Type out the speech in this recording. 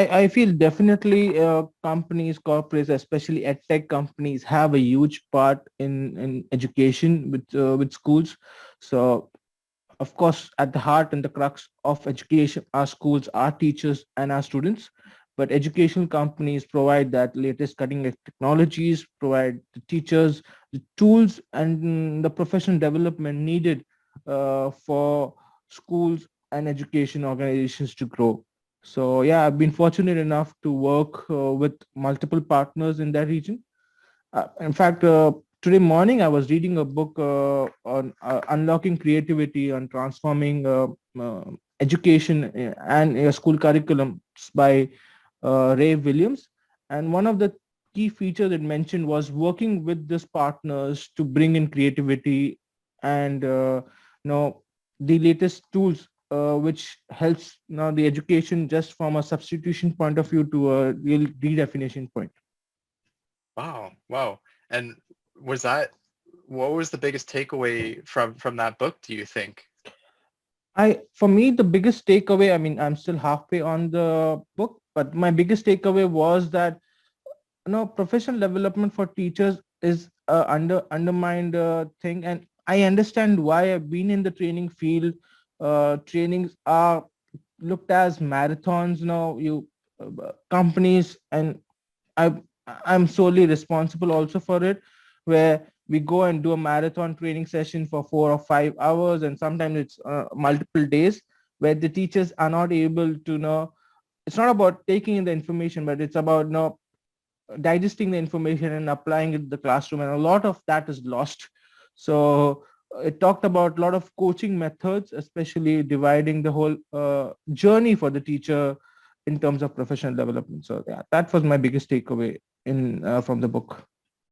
I feel definitely companies, corporates, especially edtech companies, have a huge part in education with schools. So of course, at the heart and the crux of education are schools, our teachers, and our students. But educational companies provide that latest cutting edge technologies, provide the teachers the tools and the professional development needed for schools and education organizations to grow. So yeah, I've been fortunate enough to work with multiple partners in that region. In fact, today morning I was reading a book on unlocking creativity, on transforming education and school curriculum by Ray Williams. And one of the key features it mentioned was working with these partners to bring in creativity and the latest tools which helps the education just from a substitution point of view to a real redefinition point. Wow, wow. And was that what was the biggest takeaway from that book, do you think? For me, the biggest takeaway, I mean, I'm still halfway on the book, but my biggest takeaway was that, professional development for teachers is a undermined thing. And I understand why. I've been in the training field. Trainings are looked as marathons, companies, and I I'm solely responsible also for it, where we go and do a marathon training session for 4 or 5 hours, and sometimes it's multiple days, where the teachers are not able to know. It's not about taking in the information, but it's about digesting the information and applying it in the classroom, and a lot of that is lost. So it talked about a lot of coaching methods, especially dividing the whole journey for the teacher in terms of professional development. So yeah, that was my biggest takeaway in from the book.